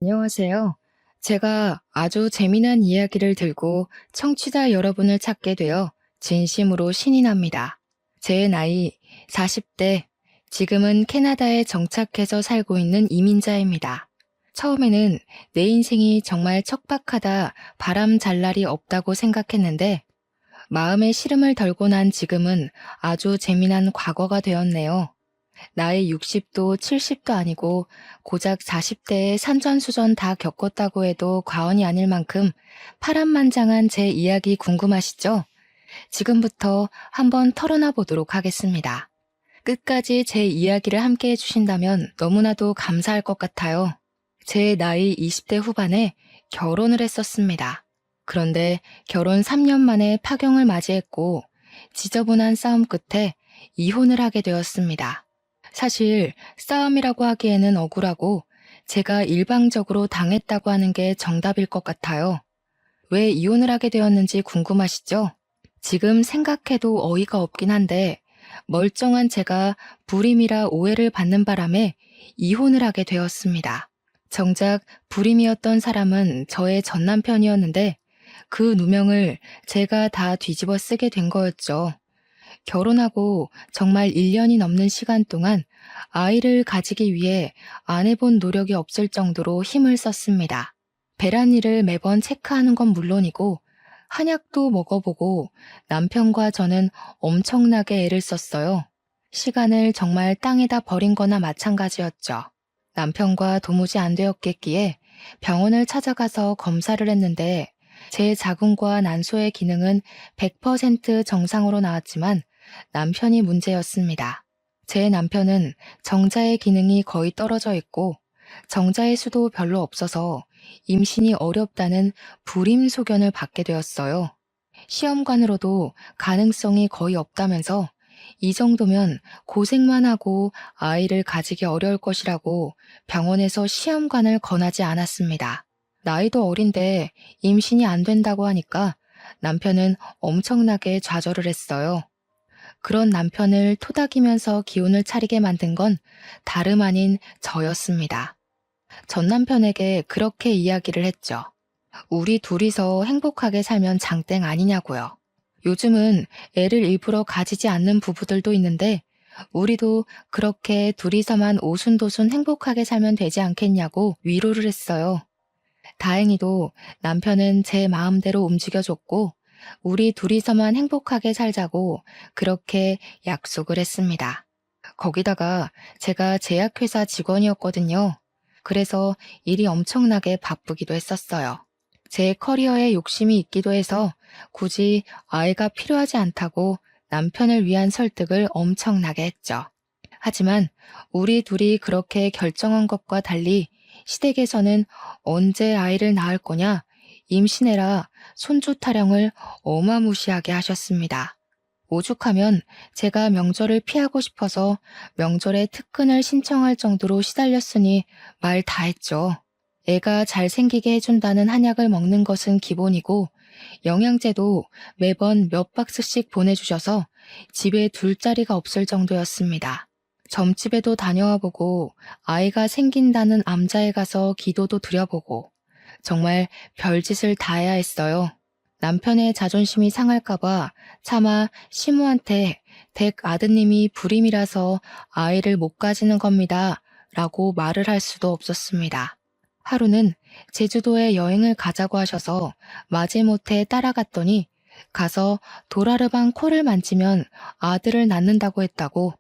안녕하세요. 제가 아주 재미난 이야기를 들고 청취자 여러분을 찾게 되어 진심으로 신이 납니다. 제 나이 40대, 지금은 캐나다에 정착해서 살고 있는 이민자입니다. 처음에는 내 인생이 정말 척박하다, 바람 잘 날이 없다고 생각했는데 마음의 시름을 덜고 난 지금은 아주 재미난 과거가 되었네요. 나이 60도 70도 아니고 고작 40대에 산전수전 다 겪었다고 해도 과언이 아닐 만큼 파란만장한 제 이야기 궁금하시죠? 지금부터 한번 털어놔 보도록 하겠습니다. 끝까지 제 이야기를 함께 해주신다면 너무나도 감사할 것 같아요. 제 나이 20대 후반에 결혼을 했었습니다. 그런데 결혼 3년 만에 파경을 맞이했고 지저분한 싸움 끝에 이혼을 하게 되었습니다. 사실 싸움이라고 하기에는 억울하고 제가 일방적으로 당했다고 하는 게 정답일 것 같아요. 왜 이혼을 하게 되었는지 궁금하시죠? 지금 생각해도 어이가 없긴 한데 멀쩡한 제가 불임이라 오해를 받는 바람에 이혼을 하게 되었습니다. 정작 불임이었던 사람은 저의 전 남편이었는데 그 누명을 제가 다 뒤집어 쓰게 된 거였죠. 결혼하고 정말 1년이 넘는 시간 동안 아이를 가지기 위해 안 해본 노력이 없을 정도로 힘을 썼습니다. 배란일을 매번 체크하는 건 물론이고 한약도 먹어보고 남편과 저는 엄청나게 애를 썼어요. 시간을 정말 땅에다 버린 거나 마찬가지였죠. 남편과 도무지 안 되었겠기에 병원을 찾아가서 검사를 했는데 제 자궁과 난소의 기능은 100% 정상으로 나왔지만 남편이 문제였습니다. 제 남편은 정자의 기능이 거의 떨어져 있고 정자의 수도 별로 없어서 임신이 어렵다는 불임 소견을 받게 되었어요. 시험관으로도 가능성이 거의 없다면서 이 정도면 고생만 하고 아이를 가지기 어려울 것이라고 병원에서 시험관을 권하지 않았습니다. 나이도 어린데 임신이 안 된다고 하니까 남편은 엄청나게 좌절을 했어요. 그런 남편을 토닥이면서 기운을 차리게 만든 건 다름 아닌 저였습니다. 전 남편에게 그렇게 이야기를 했죠. 우리 둘이서 행복하게 살면 장땡 아니냐고요. 요즘은 애를 일부러 가지지 않는 부부들도 있는데 우리도 그렇게 둘이서만 오순도순 행복하게 살면 되지 않겠냐고 위로를 했어요. 다행히도 남편은 제 마음대로 움직여줬고 우리 둘이서만 행복하게 살자고 그렇게 약속을 했습니다. 거기다가 제가 제약회사 직원이었거든요. 그래서 일이 엄청나게 바쁘기도 했었어요. 제 커리어에 욕심이 있기도 해서 굳이 아이가 필요하지 않다고 남편을 위한 설득을 엄청나게 했죠. 하지만 우리 둘이 그렇게 결정한 것과 달리 시댁에서는 언제 아이를 낳을 거냐, 임신해라, 손주 타령을 어마무시하게 하셨습니다. 오죽하면 제가 명절을 피하고 싶어서 명절에 특근을 신청할 정도로 시달렸으니 말 다 했죠. 애가 잘생기게 해준다는 한약을 먹는 것은 기본이고 영양제도 매번 몇 박스씩 보내주셔서 집에 둘 자리가 없을 정도였습니다. 점집에도 다녀와 보고 아이가 생긴다는 암자에 가서 기도도 드려보고 정말 별짓을 다 해야 했어요. 남편의 자존심이 상할까봐 차마 시모한테 댁 아드님이 불임이라서 아이를 못 가지는 겁니다. 라고 말을 할 수도 없었습니다. 하루는 제주도에 여행을 가자고 하셔서 마지못해 따라갔더니 가서 도라르방 코를 만지면 아들을 낳는다고 했다고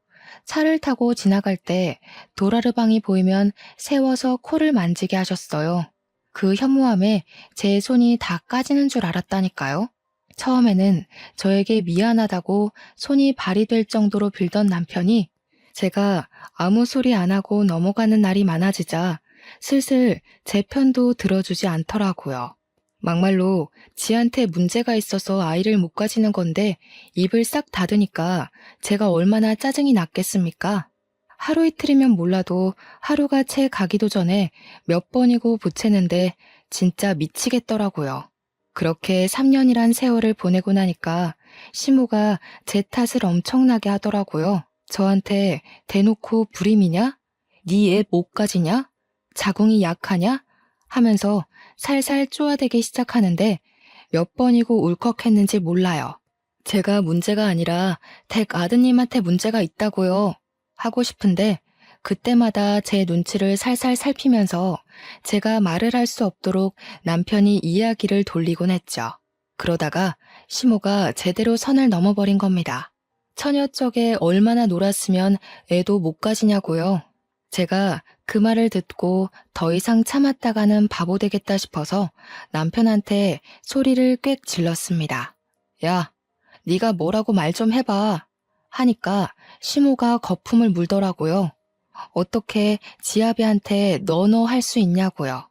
차를 타고 지나갈 때 도라르방이 보이면 세워서 코를 만지게 하셨어요. 그 현무암에 제 손이 다 까지는 줄 알았다니까요. 처음에는 저에게 미안하다고 손이 발이 될 정도로 빌던 남편이 제가 아무 소리 안 하고 넘어가는 날이 많아지자 슬슬 제 편도 들어주지 않더라고요. 막말로 지한테 문제가 있어서 아이를 못 가지는 건데 입을 싹 닫으니까 제가 얼마나 짜증이 났겠습니까? 하루 이틀이면 몰라도 하루가 채 가기도 전에 몇 번이고 보채는데 진짜 미치겠더라고요. 그렇게 3년이란 세월을 보내고 나니까 시모가 제 탓을 엄청나게 하더라고요. 저한테 대놓고 불임이냐? 네 애 못 가지냐? 자궁이 약하냐? 하면서 살살 쪼아대기 시작하는데 몇 번이고 울컥했는지 몰라요. 제가 문제가 아니라 댁 아드님한테 문제가 있다고요. 하고 싶은데 그때마다 제 눈치를 살살 살피면서 제가 말을 할 수 없도록 남편이 이야기를 돌리곤 했죠. 그러다가 시모가 제대로 선을 넘어버린 겁니다. 처녀 쪽에 얼마나 놀았으면 애도 못 가지냐고요. 제가 그 말을 듣고 더 이상 참았다가는 바보 되겠다 싶어서 남편한테 소리를 꽥 질렀습니다. 야, 네가 뭐라고 말 좀 해봐. 하니까 시모가 거품을 물더라고요. 어떻게 지아비한테 너너 할 수 있냐고요.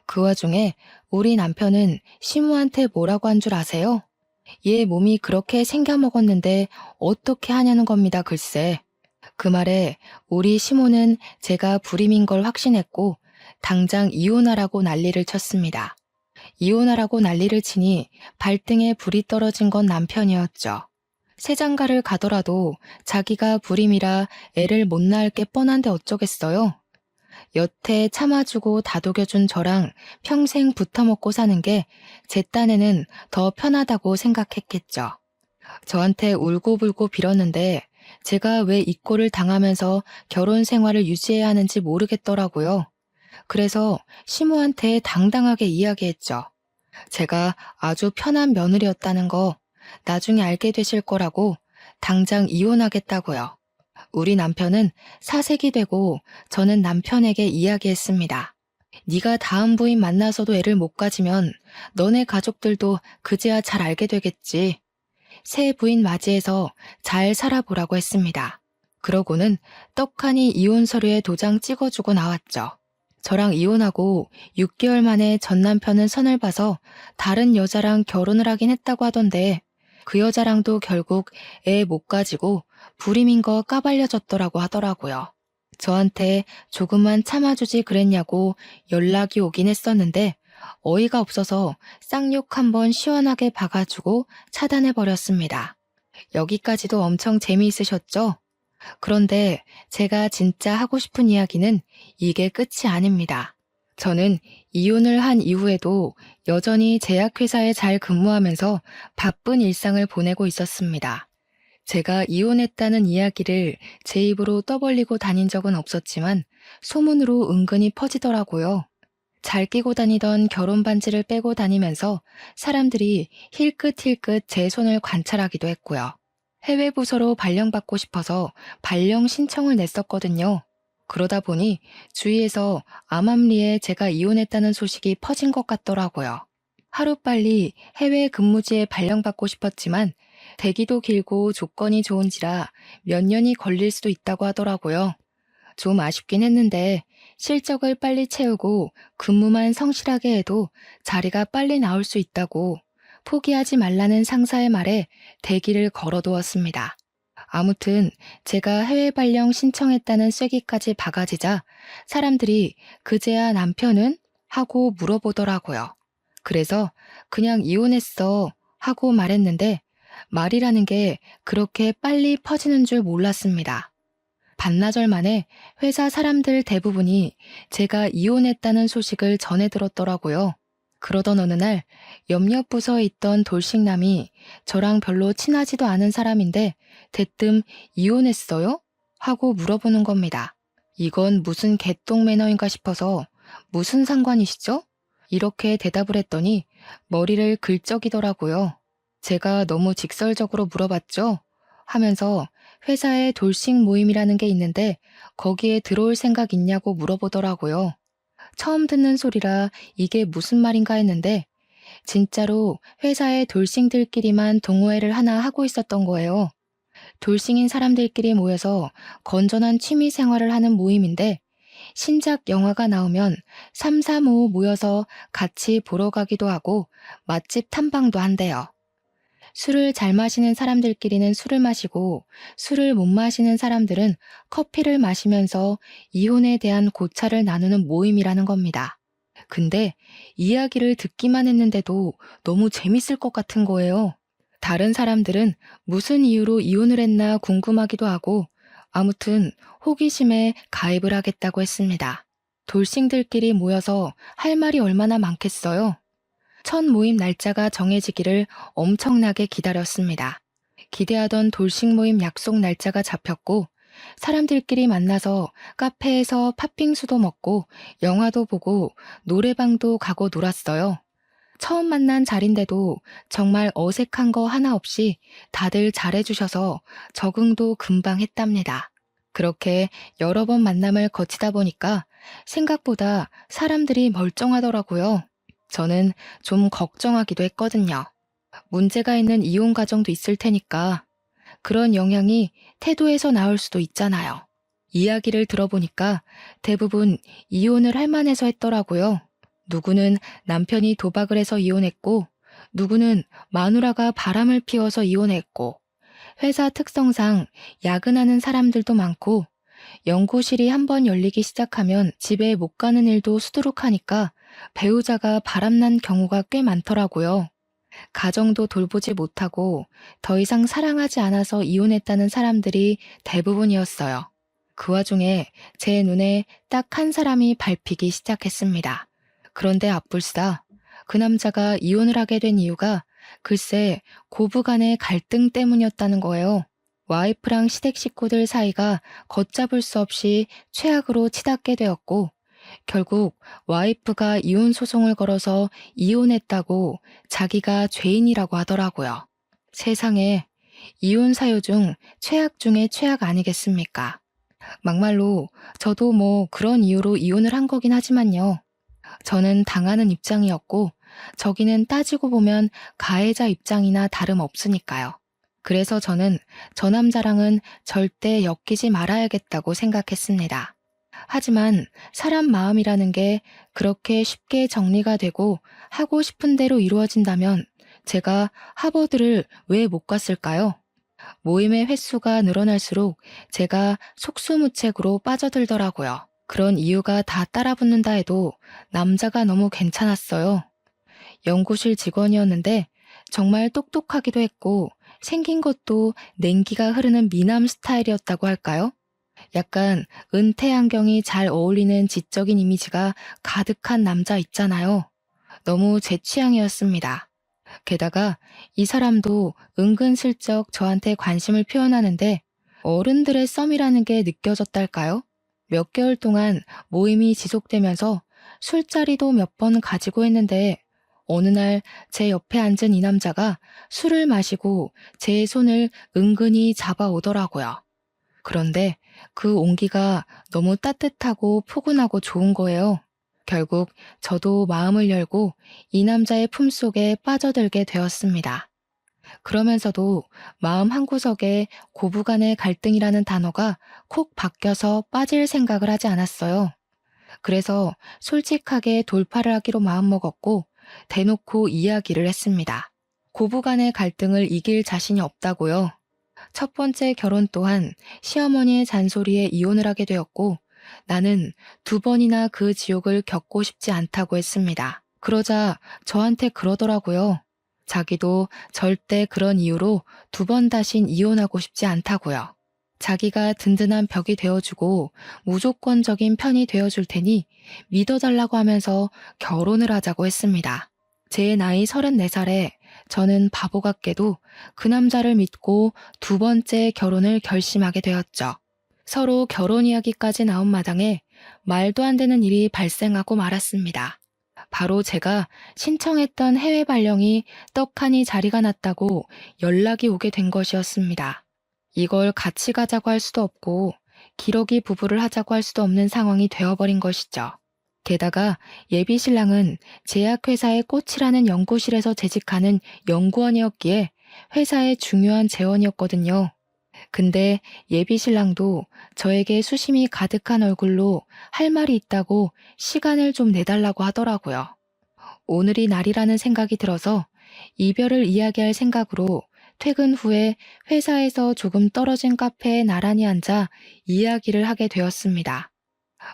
그 와중에 우리 남편은 시모한테 뭐라고 한 줄 아세요? 얘 몸이 그렇게 생겨먹었는데 어떻게 하냐는 겁니다, 글쎄. 그 말에 우리 시모는 제가 불임인 걸 확신했고 당장 이혼하라고 난리를 쳤습니다. 이혼하라고 난리를 치니 발등에 불이 떨어진 건 남편이었죠. 새장가를 가더라도 자기가 불임이라 애를 못 낳을 게 뻔한데 어쩌겠어요. 여태 참아주고 다독여준 저랑 평생 붙어먹고 사는 게 제 딴에는 더 편하다고 생각했겠죠. 저한테 울고불고 빌었는데 제가 왜 이 꼴을 당하면서 결혼 생활을 유지해야 하는지 모르겠더라고요. 그래서 시모한테 당당하게 이야기했죠. 제가 아주 편한 며느리였다는 거 나중에 알게 되실 거라고 당장 이혼하겠다고요. 우리 남편은 사색이 되고 저는 남편에게 이야기했습니다. 네가 다음 부인 만나서도 애를 못 가지면 너네 가족들도 그제야 잘 알게 되겠지. 새 부인 맞이해서 잘 살아보라고 했습니다. 그러고는 떡하니 이혼 서류에 도장 찍어주고 나왔죠. 저랑 이혼하고 6개월 만에 전 남편은 선을 봐서 다른 여자랑 결혼을 하긴 했다고 하던데 그 여자랑도 결국 애 못 가지고 불임인 거 까발려졌더라고 하더라고요. 저한테 조금만 참아주지 그랬냐고 연락이 오긴 했었는데 어이가 없어서 쌍욕 한번 시원하게 박아주고 차단해버렸습니다. 여기까지도 엄청 재미있으셨죠? 그런데 제가 진짜 하고 싶은 이야기는 이게 끝이 아닙니다. 저는 이혼을 한 이후에도 여전히 제약회사에 잘 근무하면서 바쁜 일상을 보내고 있었습니다. 제가 이혼했다는 이야기를 제 입으로 떠벌리고 다닌 적은 없었지만 소문으로 은근히 퍼지더라고요. 잘 끼고 다니던 결혼 반지를 빼고 다니면서 사람들이 힐끗힐끗 제 손을 관찰하기도 했고요. 해외 부서로 발령받고 싶어서 발령 신청을 냈었거든요. 그러다 보니 주위에서 암암리에 제가 이혼했다는 소식이 퍼진 것 같더라고요. 하루빨리 해외 근무지에 발령받고 싶었지만 대기도 길고 조건이 좋은지라 몇 년이 걸릴 수도 있다고 하더라고요. 좀 아쉽긴 했는데 실적을 빨리 채우고 근무만 성실하게 해도 자리가 빨리 나올 수 있다고 포기하지 말라는 상사의 말에 대기를 걸어두었습니다. 아무튼 제가 해외 발령 신청했다는 쐐기까지 박아지자 사람들이 그제야 남편은? 하고 물어보더라고요. 그래서 그냥 이혼했어 하고 말했는데 말이라는 게 그렇게 빨리 퍼지는 줄 몰랐습니다. 반나절 만에 회사 사람들 대부분이 제가 이혼했다는 소식을 전해 들었더라고요. 그러던 어느 날 옆옆 부서에 있던 돌싱남이 저랑 별로 친하지도 않은 사람인데 대뜸 이혼했어요? 하고 물어보는 겁니다. 이건 무슨 개똥 매너인가 싶어서 무슨 상관이시죠? 이렇게 대답을 했더니 머리를 긁적이더라고요. 제가 너무 직설적으로 물어봤죠? 하면서 회사에 돌싱 모임이라는 게 있는데 거기에 들어올 생각 있냐고 물어보더라고요. 처음 듣는 소리라 이게 무슨 말인가 했는데 진짜로 회사의 돌싱들끼리만 동호회를 하나 하고 있었던 거예요. 돌싱인 사람들끼리 모여서 건전한 취미 생활을 하는 모임인데 신작 영화가 나오면 3, 4, 5 모여서 같이 보러 가기도 하고 맛집 탐방도 한대요. 술을 잘 마시는 사람들끼리는 술을 마시고 술을 못 마시는 사람들은 커피를 마시면서 이혼에 대한 고찰을 나누는 모임이라는 겁니다. 근데 이야기를 듣기만 했는데도 너무 재밌을 것 같은 거예요. 다른 사람들은 무슨 이유로 이혼을 했나 궁금하기도 하고 아무튼 호기심에 가입을 하겠다고 했습니다. 돌싱들끼리 모여서 할 말이 얼마나 많겠어요. 첫 모임 날짜가 정해지기를 엄청나게 기다렸습니다. 기대하던 돌싱 모임 약속 날짜가 잡혔고 사람들끼리 만나서 카페에서 팥빙수도 먹고 영화도 보고 노래방도 가고 놀았어요. 처음 만난 자리인데도 정말 어색한 거 하나 없이 다들 잘해주셔서 적응도 금방 했답니다. 그렇게 여러 번 만남을 거치다 보니까 생각보다 사람들이 멀쩡하더라고요. 저는 좀 걱정하기도 했거든요. 문제가 있는 이혼 가정도 있을 테니까 그런 영향이 태도에서 나올 수도 있잖아요. 이야기를 들어보니까 대부분 이혼을 할 만해서 했더라고요. 누구는 남편이 도박을 해서 이혼했고, 누구는 마누라가 바람을 피워서 이혼했고, 회사 특성상 야근하는 사람들도 많고, 연구실이 한번 열리기 시작하면 집에 못 가는 일도 수두룩하니까 배우자가 바람난 경우가 꽤 많더라고요. 가정도 돌보지 못하고 더 이상 사랑하지 않아서 이혼했다는 사람들이 대부분이었어요. 그 와중에 제 눈에 딱 한 사람이 밟히기 시작했습니다. 그런데 앞불싸 그 남자가 이혼을 하게 된 이유가 글쎄 고부간의 갈등 때문이었다는 거예요. 와이프랑 시댁 식구들 사이가 걷잡을 수 없이 최악으로 치닫게 되었고 결국 와이프가 이혼 소송을 걸어서 이혼했다고 자기가 죄인이라고 하더라고요. 세상에 이혼 사유 중 최악 중에 최악 아니겠습니까? 막말로 저도 뭐 그런 이유로 이혼을 한 거긴 하지만요. 저는 당하는 입장이었고 저기는 따지고 보면 가해자 입장이나 다름없으니까요. 그래서 저는 저 남자랑은 절대 엮이지 말아야겠다고 생각했습니다. 하지만 사람 마음이라는 게 그렇게 쉽게 정리가 되고 하고 싶은 대로 이루어진다면 제가 하버드를 왜 못 갔을까요? 모임의 횟수가 늘어날수록 제가 속수무책으로 빠져들더라고요. 그런 이유가 다 따라붙는다 해도 남자가 너무 괜찮았어요. 연구실 직원이었는데 정말 똑똑하기도 했고 생긴 것도 냉기가 흐르는 미남 스타일이었다고 할까요? 약간 은퇴 안경이 잘 어울리는 지적인 이미지가 가득한 남자 있잖아요. 너무 제 취향이었습니다. 게다가 이 사람도 은근슬쩍 저한테 관심을 표현하는데 어른들의 썸이라는 게 느껴졌달까요? 몇 개월 동안 모임이 지속되면서 술자리도 몇 번 가지고 했는데 어느 날 제 옆에 앉은 이 남자가 술을 마시고 제 손을 은근히 잡아오더라고요. 그런데 그 온기가 너무 따뜻하고 포근하고 좋은 거예요. 결국 저도 마음을 열고 이 남자의 품속에 빠져들게 되었습니다. 그러면서도 마음 한구석에 고부간의 갈등이라는 단어가 콕 박혀서 빠질 생각을 하지 않았어요. 그래서 솔직하게 돌파를 하기로 마음먹었고 대놓고 이야기를 했습니다. 고부간의 갈등을 이길 자신이 없다고요. 첫 번째 결혼 또한 시어머니의 잔소리에 이혼을 하게 되었고 나는 두 번이나 그 지옥을 겪고 싶지 않다고 했습니다. 그러자 저한테 그러더라고요. 자기도 절대 그런 이유로 두 번 다신 이혼하고 싶지 않다고요. 자기가 든든한 벽이 되어주고 무조건적인 편이 되어줄 테니 믿어달라고 하면서 결혼을 하자고 했습니다. 제 나이 34살에 저는 바보 같게도 그 남자를 믿고 두 번째 결혼을 결심하게 되었죠. 서로 결혼 이야기까지 나온 마당에 말도 안 되는 일이 발생하고 말았습니다. 바로 제가 신청했던 해외 발령이 떡하니 자리가 났다고 연락이 오게 된 것이었습니다. 이걸 같이 가자고 할 수도 없고 기러기 부부를 하자고 할 수도 없는 상황이 되어버린 것이죠. 게다가 예비 신랑은 제약회사의 꽃이라는 연구실에서 재직하는 연구원이었기에 회사의 중요한 재원이었거든요. 근데 예비 신랑도 저에게 수심이 가득한 얼굴로 할 말이 있다고 시간을 좀 내달라고 하더라고요. 오늘이 날이라는 생각이 들어서 이별을 이야기할 생각으로 퇴근 후에 회사에서 조금 떨어진 카페에 나란히 앉아 이야기를 하게 되었습니다.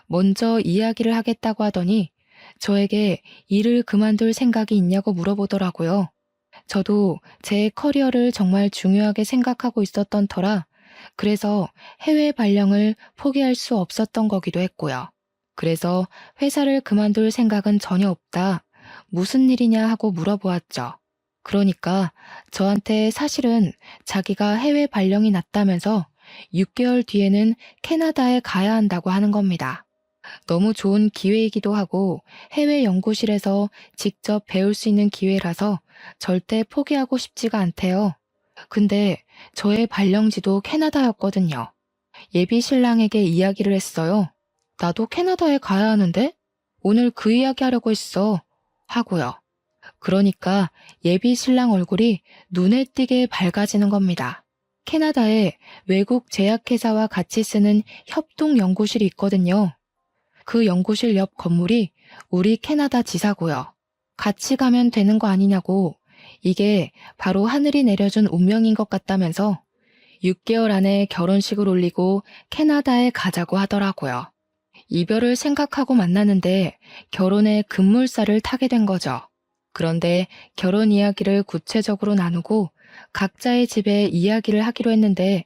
먼저 이야기를 하겠다고 하더니 저에게 일을 그만둘 생각이 있냐고 물어보더라고요. 저도 제 커리어를 정말 중요하게 생각하고 있었던 터라 그래서 해외 발령을 포기할 수 없었던 거기도 했고요. 그래서 회사를 그만둘 생각은 전혀 없다. 무슨 일이냐 하고 물어보았죠. 그러니까 저한테 사실은 자기가 해외 발령이 났다면서 6개월 뒤에는 캐나다에 가야 한다고 하는 겁니다. 너무 좋은 기회이기도 하고 해외 연구실에서 직접 배울 수 있는 기회라서 절대 포기하고 싶지가 않대요. 근데 저의 발령지도 캐나다였거든요. 예비 신랑에게 이야기를 했어요. 나도 캐나다에 가야 하는데? 오늘 그 이야기 하려고 했어. 하고요. 그러니까 예비 신랑 얼굴이 눈에 띄게 밝아지는 겁니다. 캐나다에 외국 제약회사와 같이 쓰는 협동 연구실이 있거든요. 그 연구실 옆 건물이 우리 캐나다 지사고요. 같이 가면 되는 거 아니냐고, 이게 바로 하늘이 내려준 운명인 것 같다면서 6개월 안에 결혼식을 올리고 캐나다에 가자고 하더라고요. 이별을 생각하고 만나는데 결혼의 급물살을 타게 된 거죠. 그런데 결혼 이야기를 구체적으로 나누고 각자의 집에 이야기를 하기로 했는데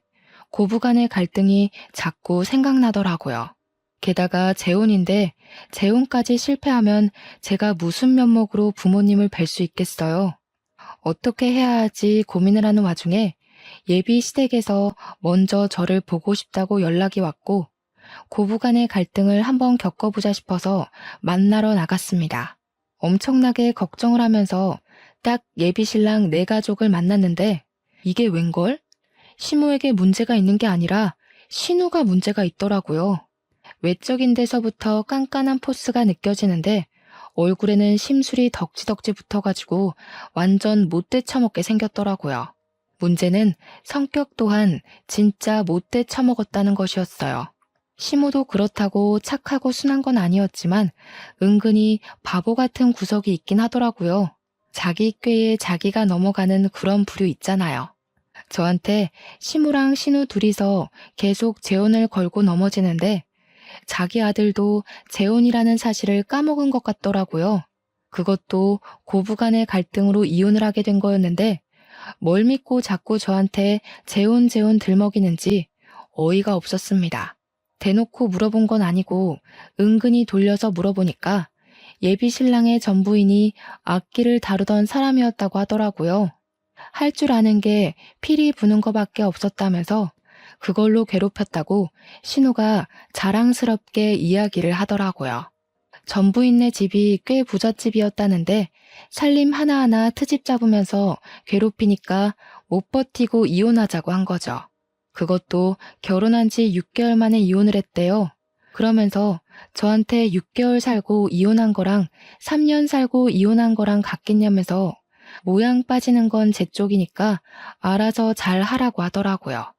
고부간의 갈등이 자꾸 생각나더라고요. 게다가 재혼인데 재혼까지 실패하면 제가 무슨 면목으로 부모님을 뵐 수 있겠어요? 어떻게 해야 할지 고민을 하는 와중에 예비 시댁에서 먼저 저를 보고 싶다고 연락이 왔고 고부간의 갈등을 한번 겪어보자 싶어서 만나러 나갔습니다. 엄청나게 걱정을 하면서 딱 예비 신랑 네 가족을 만났는데 이게 웬걸? 시모에게 문제가 있는 게 아니라 신우가 문제가 있더라고요. 외적인 데서부터 깐깐한 포스가 느껴지는데 얼굴에는 심술이 덕지덕지 붙어가지고 완전 못돼 처먹게 생겼더라고요. 문제는 성격 또한 진짜 못돼 처먹었다는 것이었어요. 시모도 그렇다고 착하고 순한 건 아니었지만 은근히 바보 같은 구석이 있긴 하더라고요. 자기 꾀에 자기가 넘어가는 그런 부류 있잖아요. 저한테 시모랑 신우 둘이서 계속 재혼을 걸고 넘어지는데 자기 아들도 재혼이라는 사실을 까먹은 것 같더라고요. 그것도 고부간의 갈등으로 이혼을 하게 된 거였는데 뭘 믿고 자꾸 저한테 재혼 들먹이는지 어이가 없었습니다. 대놓고 물어본 건 아니고 은근히 돌려서 물어보니까 예비 신랑의 전부인이 악기를 다루던 사람이었다고 하더라고요. 할 줄 아는 게 피리 부는 거밖에 없었다면서 그걸로 괴롭혔다고 신우가 자랑스럽게 이야기를 하더라고요. 전부인네 집이 꽤 부잣집이었다는데 살림 하나하나 트집 잡으면서 괴롭히니까 못 버티고 이혼하자고 한 거죠. 그것도 결혼한 지 6개월 만에 이혼을 했대요. 그러면서 저한테 6개월 살고 이혼한 거랑 3년 살고 이혼한 거랑 같겠냐면서 모양 빠지는 건 제 쪽이니까 알아서 잘 하라고 하더라고요.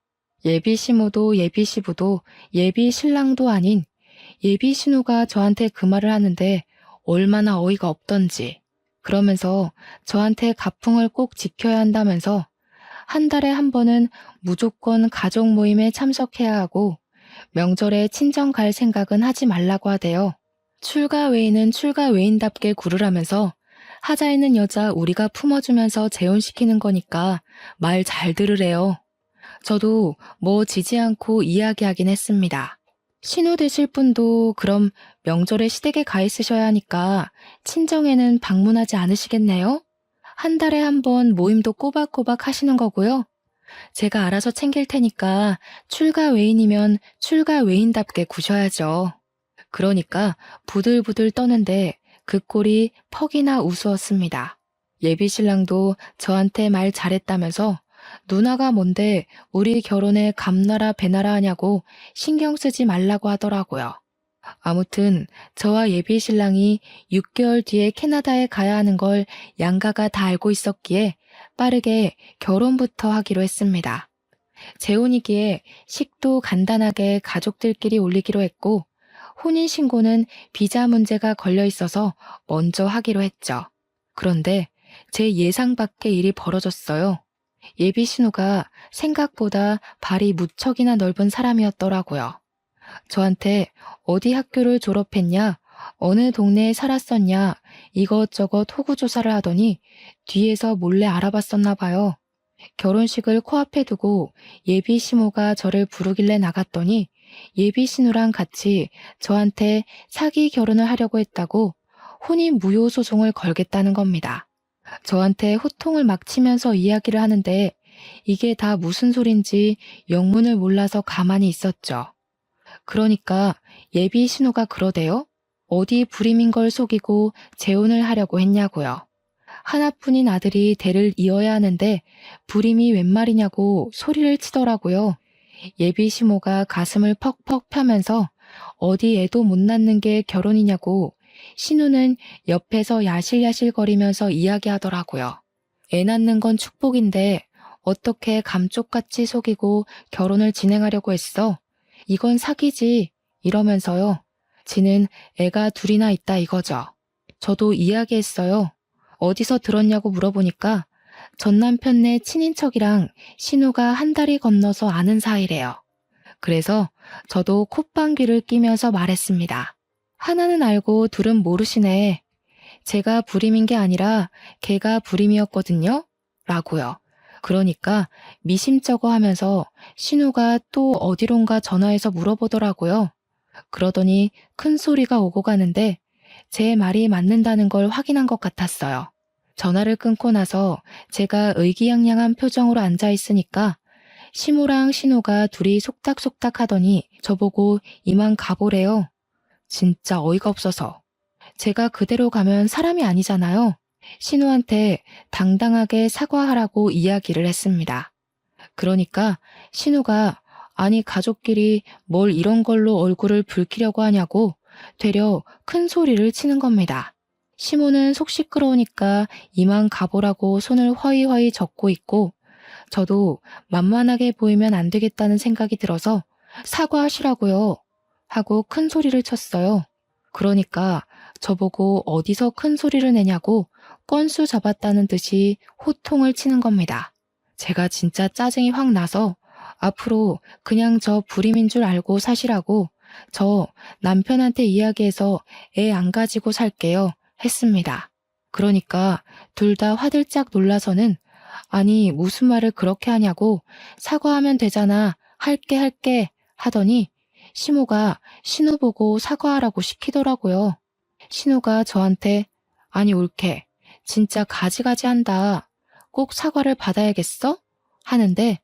예비 시모도 예비 시부도 예비 신랑도 아닌 예비 신우가 저한테 그 말을 하는데 얼마나 어이가 없던지. 그러면서 저한테 가풍을 꼭 지켜야 한다면서 한 달에 한 번은 무조건 가족 모임에 참석해야 하고 명절에 친정 갈 생각은 하지 말라고 하대요. 출가 외인은 출가 외인답게 굴으라면서 하자 있는 여자 우리가 품어주면서 재혼시키는 거니까 말 잘 들으래요. 저도 뭐 지지 않고 이야기하긴 했습니다. 신우 되실 분도 그럼 명절에 시댁에 가 있으셔야 하니까 친정에는 방문하지 않으시겠네요? 한 달에 한 번 모임도 꼬박꼬박 하시는 거고요. 제가 알아서 챙길 테니까 출가 외인이면 출가 외인답게 구셔야죠. 그러니까 부들부들 떠는데 그 꼴이 퍽이나 우스웠습니다. 예비 신랑도 저한테 말 잘했다면서 누나가 뭔데 우리 결혼에 감나라 배나라 하냐고 신경 쓰지 말라고 하더라고요. 아무튼 저와 예비 신랑이 6개월 뒤에 캐나다에 가야 하는 걸 양가가 다 알고 있었기에 빠르게 결혼부터 하기로 했습니다. 재혼이기에 식도 간단하게 가족들끼리 올리기로 했고 혼인신고는 비자 문제가 걸려 있어서 먼저 하기로 했죠. 그런데 제 예상 밖의 일이 벌어졌어요. 예비 신우가 생각보다 발이 무척이나 넓은 사람이었더라고요. 저한테 어디 학교를 졸업했냐, 어느 동네에 살았었냐, 이것저것 호구조사를 하더니 뒤에서 몰래 알아봤었나 봐요. 결혼식을 코앞에 두고 예비 시모가 저를 부르길래 나갔더니 예비 신우랑 같이 저한테 사기 결혼을 하려고 했다고 혼인 무효 소송을 걸겠다는 겁니다. 저한테 호통을 막 치면서 이야기를 하는데 이게 다 무슨 소린지 영문을 몰라서 가만히 있었죠. 그러니까 예비 신우가 그러대요? 어디 불임인 걸 속이고 재혼을 하려고 했냐고요. 하나뿐인 아들이 대를 이어야 하는데 불임이 웬 말이냐고 소리를 치더라고요. 예비 시모가 가슴을 퍽퍽 펴면서 어디 애도 못 낳는 게 결혼이냐고 신우는 옆에서 야실야실거리면서 이야기하더라고요. 애 낳는 건 축복인데 어떻게 감쪽같이 속이고 결혼을 진행하려고 했어? 이건 사기지. 이러면서요. 지는 애가 둘이나 있다 이거죠. 저도 이야기했어요. 어디서 들었냐고 물어보니까 전 남편네 친인척이랑 신우가 한 달이 건너서 아는 사이래요. 그래서 저도 콧방귀를 뀌면서 말했습니다. 하나는 알고 둘은 모르시네. 제가 불임인 게 아니라 걔가 불임이었거든요. 라고요. 그러니까 미심쩍어 하면서 신우가 또 어디론가 전화해서 물어보더라고요. 그러더니 큰 소리가 오고 가는데 제 말이 맞는다는 걸 확인한 것 같았어요. 전화를 끊고 나서 제가 의기양양한 표정으로 앉아 있으니까 시모랑 신우가 둘이 속닥속닥 하더니 저보고 이만 가보래요. 진짜 어이가 없어서. 제가 그대로 가면 사람이 아니잖아요. 신우한테 당당하게 사과하라고 이야기를 했습니다. 그러니까 신우가 아니 가족끼리 뭘 이런 걸로 얼굴을 붉히려고 하냐고 되려 큰 소리를 치는 겁니다. 시모는 속 시끄러우니까 이만 가보라고 손을 허이허이 젓고 있고 저도 만만하게 보이면 안 되겠다는 생각이 들어서 사과하시라고요 하고 큰 소리를 쳤어요. 그러니까 저보고 어디서 큰 소리를 내냐고 건수 잡았다는 듯이 호통을 치는 겁니다. 제가 진짜 짜증이 확 나서 앞으로 그냥 저 불임인 줄 알고 사시라고 저 남편한테 이야기해서 애 안 가지고 살게요 했습니다. 그러니까 둘 다 화들짝 놀라서는 아니 무슨 말을 그렇게 하냐고 사과하면 되잖아 할게 하더니 시모가 신우 보고 사과하라고 시키더라고요. 신우가 저한테 아니 옳게 진짜 가지가지 한다. 꼭 사과를 받아야겠어? 하는데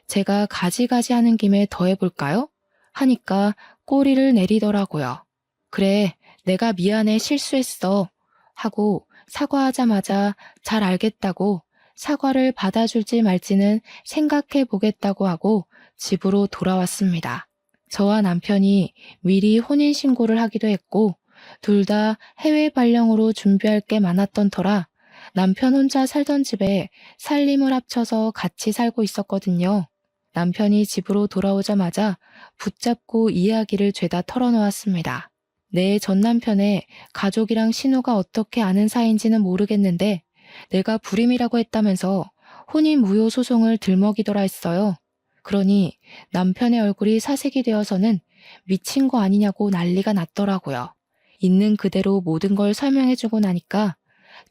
제가 가지가지 하는 김에 더 해볼까요? 하니까 꼬리를 내리더라고요. 그래 내가 미안해 실수했어 하고 사과하자마자 잘 알겠다고 사과를 받아줄지 말지는 생각해 보겠다고 하고 집으로 돌아왔습니다. 저와 남편이 미리 혼인신고를 하기도 했고 둘 다 해외 발령으로 준비할 게 많았던 터라 남편 혼자 살던 집에 살림을 합쳐서 같이 살고 있었거든요. 남편이 집으로 돌아오자마자 붙잡고 이야기를 죄다 털어놓았습니다. 내 전 남편의 가족이랑 신우가 어떻게 아는 사이인지는 모르겠는데 내가 불임이라고 했다면서 혼인 무효 소송을 들먹이더라 했어요. 그러니 남편의 얼굴이 사색이 되어서는 미친 거 아니냐고 난리가 났더라고요. 있는 그대로 모든 걸 설명해주고 나니까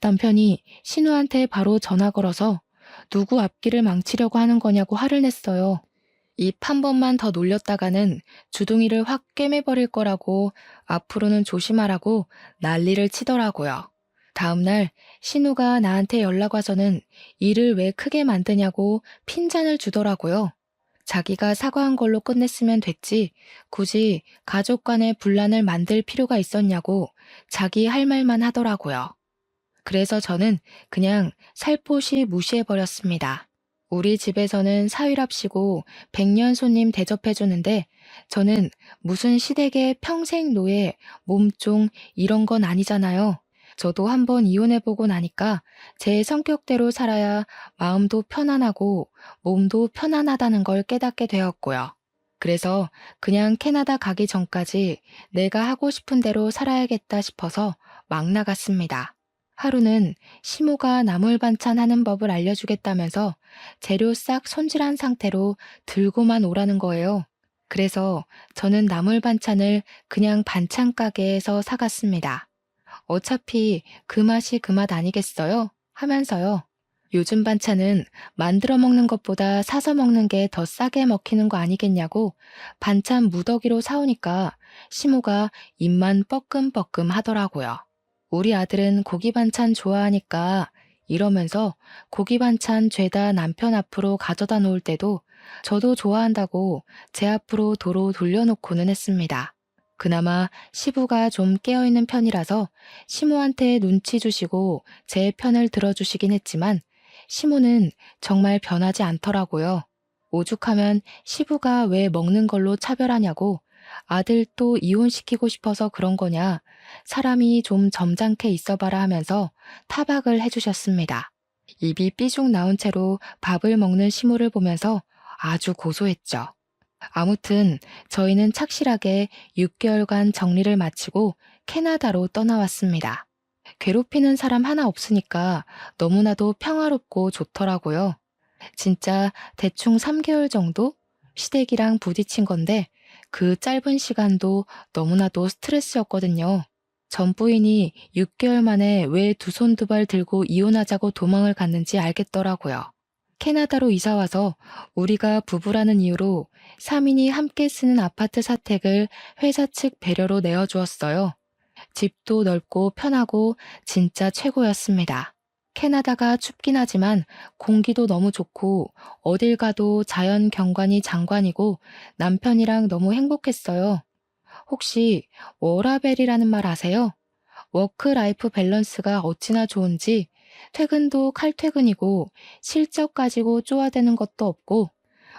남편이 신우한테 바로 전화 걸어서 누구 앞길을 망치려고 하는 거냐고 화를 냈어요. 입 한 번만 더 놀렸다가는 주둥이를 확 꿰매버릴 거라고 앞으로는 조심하라고 난리를 치더라고요. 다음날 신우가 나한테 연락 와서는 일을 왜 크게 만드냐고 핀잔을 주더라고요. 자기가 사과한 걸로 끝냈으면 됐지 굳이 가족 간의 분란을 만들 필요가 있었냐고 자기 할 말만 하더라고요. 그래서 저는 그냥 살포시 무시해버렸습니다. 우리 집에서는 사위랍시고 100년 손님 대접해주는데 저는 무슨 시댁의 평생 노예, 몸종 이런 건 아니잖아요. 저도 한번 이혼해보고 나니까 제 성격대로 살아야 마음도 편안하고 몸도 편안하다는 걸 깨닫게 되었고요. 그래서 그냥 캐나다 가기 전까지 내가 하고 싶은 대로 살아야겠다 싶어서 막 나갔습니다. 하루는 시모가 나물 반찬 하는 법을 알려주겠다면서 재료 싹 손질한 상태로 들고만 오라는 거예요. 그래서 저는 나물 반찬을 그냥 반찬 가게에서 사갔습니다. 어차피 그 맛이 그 맛 아니겠어요? 하면서요. 요즘 반찬은 만들어 먹는 것보다 사서 먹는 게 더 싸게 먹히는 거 아니겠냐고 반찬 무더기로 사오니까 시모가 입만 뻐끔뻐끔 하더라고요. 우리 아들은 고기 반찬 좋아하니까 이러면서 고기 반찬 죄다 남편 앞으로 가져다 놓을 때도 저도 좋아한다고 제 앞으로 도로 돌려놓고는 했습니다. 그나마 시부가 좀 깨어있는 편이라서 시모한테 눈치 주시고 제 편을 들어주시긴 했지만 시모는 정말 변하지 않더라고요. 오죽하면 시부가 왜 먹는 걸로 차별하냐고 아들 또 이혼시키고 싶어서 그런 거냐 사람이 좀 점잖게 있어봐라 하면서 타박을 해주셨습니다. 입이 삐죽 나온 채로 밥을 먹는 시모를 보면서 아주 고소했죠. 아무튼 저희는 착실하게 6개월간 정리를 마치고 캐나다로 떠나왔습니다. 괴롭히는 사람 하나 없으니까 너무나도 평화롭고 좋더라고요. 진짜 대충 3개월 정도 시댁이랑 부딪힌 건데 그 짧은 시간도 너무나도 스트레스였거든요. 전 부인이 6개월 만에 왜 두 손 두 발 들고 이혼하자고 도망을 갔는지 알겠더라고요. 캐나다로 이사와서 우리가 부부라는 이유로 3인이 함께 쓰는 아파트 사택을 회사 측 배려로 내어주었어요. 집도 넓고 편하고 진짜 최고였습니다. 캐나다가 춥긴 하지만 공기도 너무 좋고 어딜 가도 자연 경관이 장관이고 남편이랑 너무 행복했어요. 혹시 워라벨이라는 말 아세요? 워크 라이프 밸런스가 어찌나 좋은지 퇴근도 칼퇴근이고 실적 가지고 쪼아대는 것도 없고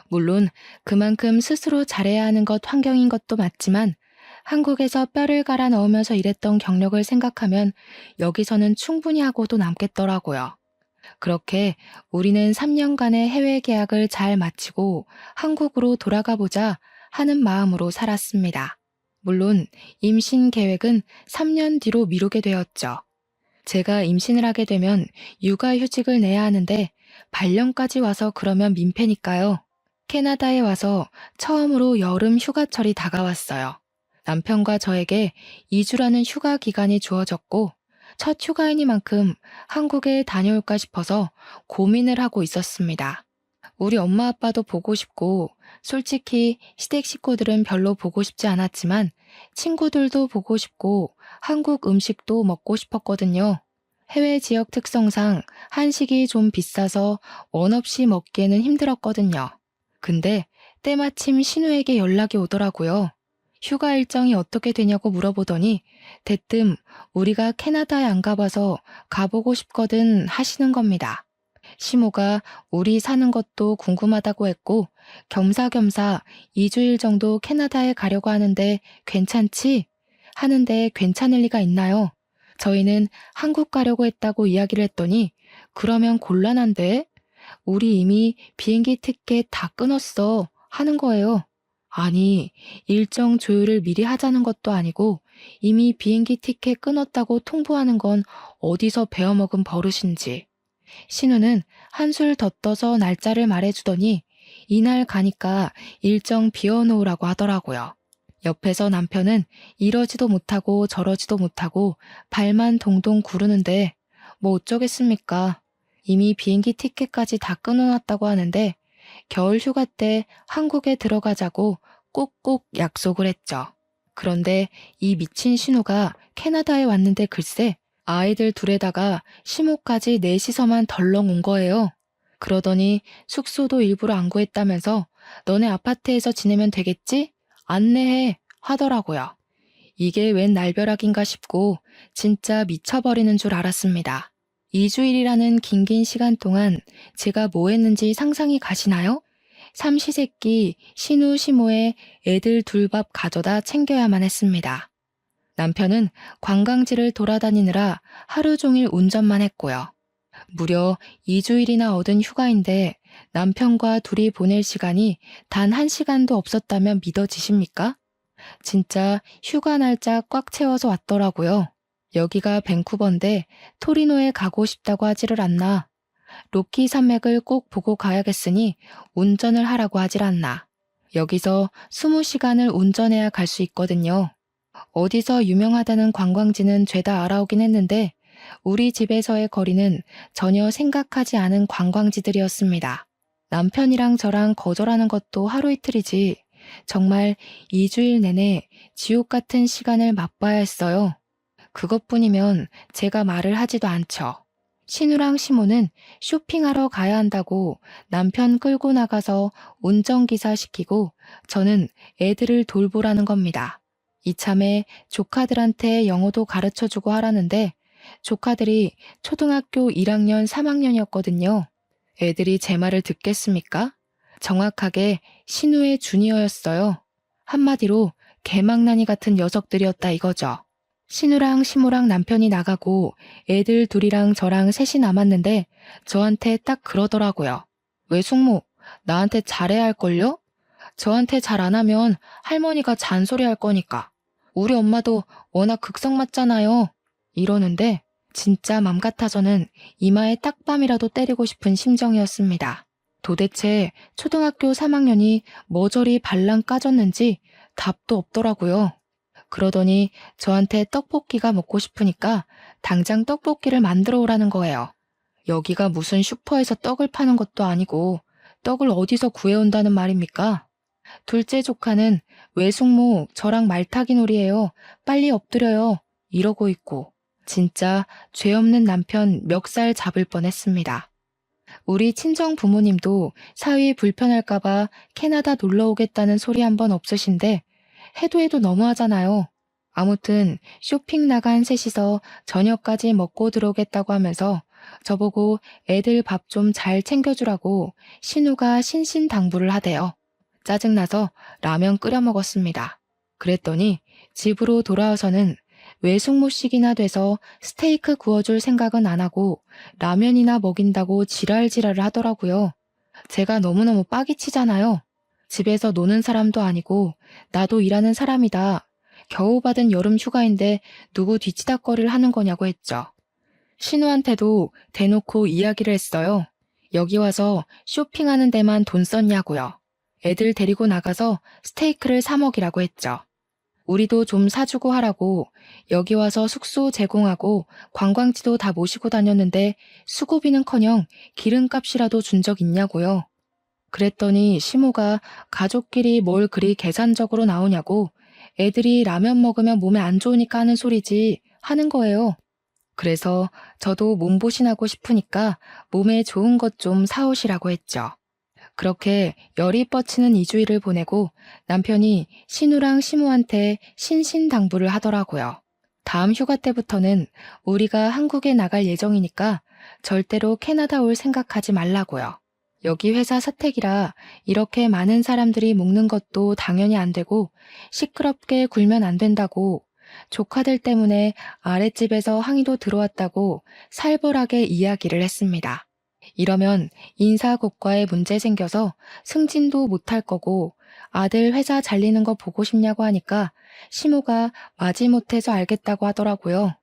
물론 그만큼 스스로 잘해야 하는 것 환경인 것도 맞지만 한국에서 뼈를 갈아 넣으면서 일했던 경력을 생각하면 여기서는 충분히 하고도 남겠더라고요. 그렇게 우리는 3년간의 해외 계약을 잘 마치고 한국으로 돌아가 보자 하는 마음으로 살았습니다. 물론 임신 계획은 3년 뒤로 미루게 되었죠. 제가 임신을 하게 되면 육아휴직을 내야 하는데 발령까지 와서 그러면 민폐니까요. 캐나다에 와서 처음으로 여름 휴가철이 다가왔어요. 남편과 저에게 2주라는 휴가 기간이 주어졌고 첫 휴가이니만큼 한국에 다녀올까 싶어서 고민을 하고 있었습니다. 우리 엄마 아빠도 보고 싶고 솔직히 시댁 식구들은 별로 보고 싶지 않았지만 친구들도 보고 싶고 한국 음식도 먹고 싶었거든요. 해외 지역 특성상 한식이 좀 비싸서 원 없이 먹기에는 힘들었거든요. 근데 때마침 신우에게 연락이 오더라고요. 휴가 일정이 어떻게 되냐고 물어보더니 대뜸 우리가 캐나다에 안 가봐서 가보고 싶거든 하시는 겁니다. 시모가 우리 사는 것도 궁금하다고 했고 겸사겸사 2주일 정도 캐나다에 가려고 하는데 괜찮지? 하는데 괜찮을 리가 있나요? 저희는 한국 가려고 했다고 이야기를 했더니 그러면 곤란한데? 우리 이미 비행기 티켓 다 끊었어 하는 거예요. 아니, 일정 조율을 미리 하자는 것도 아니고 이미 비행기 티켓 끊었다고 통보하는 건 어디서 배워먹은 버릇인지. 신우는 한술 더 떠서 날짜를 말해주더니 이날 가니까 일정 비워놓으라고 하더라고요. 옆에서 남편은 이러지도 못하고 저러지도 못하고 발만 동동 구르는데 뭐 어쩌겠습니까? 이미 비행기 티켓까지 다 끊어놨다고 하는데 겨울 휴가 때 한국에 들어가자고 꼭꼭 약속을 했죠. 그런데 이 미친 신우가 캐나다에 왔는데 글쎄 아이들 둘에다가 시모까지 넷이서만 덜렁 온 거예요. 그러더니 숙소도 일부러 안 구했다면서 너네 아파트에서 지내면 되겠지? 안내해 하더라고요. 이게 웬 날벼락인가 싶고 진짜 미쳐버리는 줄 알았습니다. 2주일이라는 긴긴 시간 동안 제가 뭐 했는지 상상이 가시나요? 삼시세끼 신우 시모의 애들 둘 밥 가져다 챙겨야만 했습니다. 남편은 관광지를 돌아다니느라 하루 종일 운전만 했고요. 무려 2주일이나 얻은 휴가인데 남편과 둘이 보낼 시간이 단 1시간도 없었다면 믿어지십니까? 진짜 휴가 날짜 꽉 채워서 왔더라고요. 여기가 밴쿠버인데 토리노에 가고 싶다고 하지를 않나. 로키 산맥을 꼭 보고 가야겠으니 운전을 하라고 하질 않나. 여기서 20시간을 운전해야 갈 수 있거든요. 어디서 유명하다는 관광지는 죄다 알아오긴 했는데 우리 집에서의 거리는 전혀 생각하지 않은 관광지들이었습니다. 남편이랑 저랑 거절하는 것도 하루 이틀이지 정말 2주일 내내 지옥 같은 시간을 맛봐야 했어요. 그것뿐이면 제가 말을 하지도 않죠. 신우랑 시모는 쇼핑하러 가야 한다고 남편 끌고 나가서 운전기사 시키고 저는 애들을 돌보라는 겁니다. 이참에 조카들한테 영어도 가르쳐주고 하라는데 조카들이 초등학교 1학년, 3학년이었거든요. 애들이 제 말을 듣겠습니까? 정확하게 신우의 주니어였어요. 한마디로 개망나니 같은 녀석들이었다 이거죠. 신우랑 시모랑 남편이 나가고 애들 둘이랑 저랑 셋이 남았는데 저한테 딱 그러더라고요. 외숙모, 나한테 잘해야 할걸요? 저한테 잘 안 하면 할머니가 잔소리할 거니까. 우리 엄마도 워낙 극성 맞잖아요. 이러는데 진짜 맘 같아서는 이마에 딱밤이라도 때리고 싶은 심정이었습니다. 도대체 초등학교 3학년이 뭐 저리 발랑 까졌는지 답도 없더라고요. 그러더니 저한테 떡볶이가 먹고 싶으니까 당장 떡볶이를 만들어 오라는 거예요. 여기가 무슨 슈퍼에서 떡을 파는 것도 아니고 떡을 어디서 구해온다는 말입니까? 둘째 조카는 외숙모 저랑 말타기 놀이에요. 빨리 엎드려요. 이러고 있고 진짜 죄 없는 남편 멱살 잡을 뻔했습니다. 우리 친정 부모님도 사위 불편할까봐 캐나다 놀러 오겠다는 소리 한 번 없으신데 해도 너무하잖아요. 아무튼 쇼핑 나간 셋이서 저녁까지 먹고 들어오겠다고 하면서 저보고 애들 밥 좀 잘 챙겨주라고 신우가 신신당부를 하대요. 짜증나서 라면 끓여 먹었습니다. 그랬더니 집으로 돌아와서는 외숙모식이나 돼서 스테이크 구워줄 생각은 안 하고 라면이나 먹인다고 지랄지랄을 하더라고요. 제가 너무너무 빡이 치잖아요. 집에서 노는 사람도 아니고 나도 일하는 사람이다. 겨우 받은 여름 휴가인데 누구 뒤치다꺼리를 하는 거냐고 했죠. 신우한테도 대놓고 이야기를 했어요. 여기 와서 쇼핑하는 데만 돈 썼냐고요. 애들 데리고 나가서 스테이크를 사 먹이라고 했죠. 우리도 좀 사주고 하라고 여기 와서 숙소 제공하고 관광지도 다 모시고 다녔는데 수고비는커녕 기름값이라도 준 적 있냐고요. 그랬더니 시모가 가족끼리 뭘 그리 계산적으로 나오냐고 애들이 라면 먹으면 몸에 안 좋으니까 하는 소리지 하는 거예요. 그래서 저도 몸보신하고 싶으니까 몸에 좋은 것 좀 사오시라고 했죠. 그렇게 열이 뻗치는 2주일을 보내고 남편이 신우랑 시모한테 신신당부를 하더라고요. 다음 휴가 때부터는 우리가 한국에 나갈 예정이니까 절대로 캐나다 올 생각하지 말라고요. 여기 회사 사택이라 이렇게 많은 사람들이 묵는 것도 당연히 안 되고 시끄럽게 굴면 안 된다고 조카들 때문에 아랫집에서 항의도 들어왔다고 살벌하게 이야기를 했습니다. 이러면 인사고과에 문제 생겨서 승진도 못할 거고 아들 회사 잘리는 거 보고 싶냐고 하니까 시모가 마지못해서 알겠다고 하더라고요.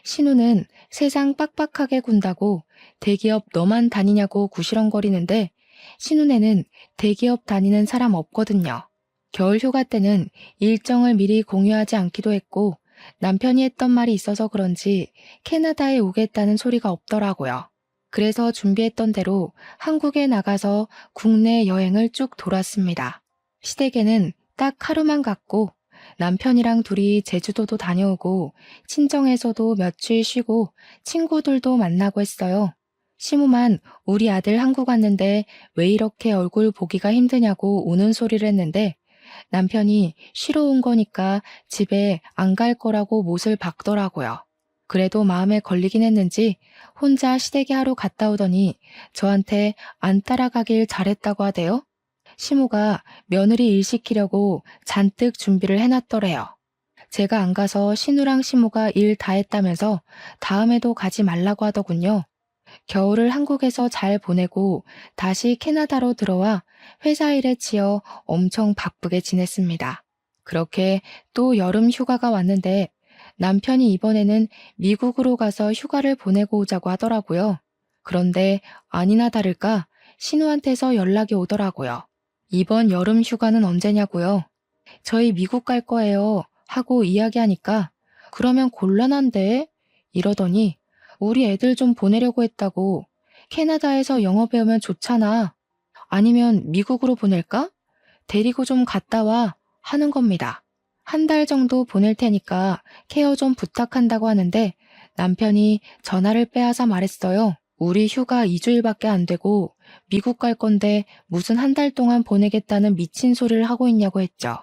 신우는 세상 빡빡하게 군다고 대기업 너만 다니냐고 구시렁거리는데 신우네는 대기업 다니는 사람 없거든요. 겨울 휴가 때는 일정을 미리 공유하지 않기도 했고 남편이 했던 말이 있어서 그런지 캐나다에 오겠다는 소리가 없더라고요. 그래서 준비했던 대로 한국에 나가서 국내 여행을 쭉 돌았습니다. 시댁에는 딱 하루만 갔고 남편이랑 둘이 제주도도 다녀오고 친정에서도 며칠 쉬고 친구들도 만나고 했어요. 시무만 우리 아들 한국 왔는데 왜 이렇게 얼굴 보기가 힘드냐고 우는 소리를 했는데 남편이 쉬러 온 거니까 집에 안 갈 거라고 못을 박더라고요. 그래도 마음에 걸리긴 했는지 혼자 시댁에 하루 갔다 오더니 저한테 안 따라가길 잘했다고 하대요. 시모가 며느리 일 시키려고 잔뜩 준비를 해놨더래요. 제가 안 가서 신우랑 시모가 일 다 했다면서 다음에도 가지 말라고 하더군요. 겨울을 한국에서 잘 보내고 다시 캐나다로 들어와 회사 일에 치여 엄청 바쁘게 지냈습니다. 그렇게 또 여름 휴가가 왔는데 남편이 이번에는 미국으로 가서 휴가를 보내고 오자고 하더라고요. 그런데 아니나 다를까 신우한테서 연락이 오더라고요. 이번 여름 휴가는 언제냐고요? 저희 미국 갈 거예요 하고 이야기하니까 그러면 곤란한데? 이러더니 우리 애들 좀 보내려고 했다고. 캐나다에서 영어 배우면 좋잖아. 아니면 미국으로 보낼까? 데리고 좀 갔다 와. 하는 겁니다. 한 달 정도 보낼 테니까 케어 좀 부탁한다고 하는데 남편이 전화를 빼앗아 말했어요. 우리 휴가 2주일밖에 안 되고 미국 갈 건데 무슨 한 달 동안 보내겠다는 미친 소리를 하고 있냐고 했죠.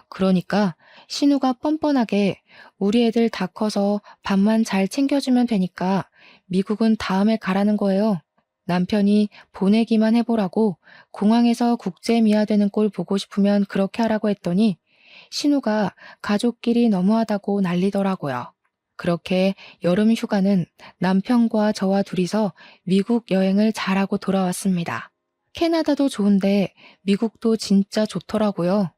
그러니까 신우가 뻔뻔하게 우리 애들 다 커서 밥만 잘 챙겨주면 되니까 미국은 다음에 가라는 거예요. 남편이 보내기만 해보라고 공항에서 국제 미아되는 꼴 보고 싶으면 그렇게 하라고 했더니 신우가 가족끼리 너무하다고 난리더라고요. 그렇게 여름 휴가는 남편과 저와 둘이서 미국 여행을 잘하고 돌아왔습니다. 캐나다도 좋은데 미국도 진짜 좋더라고요.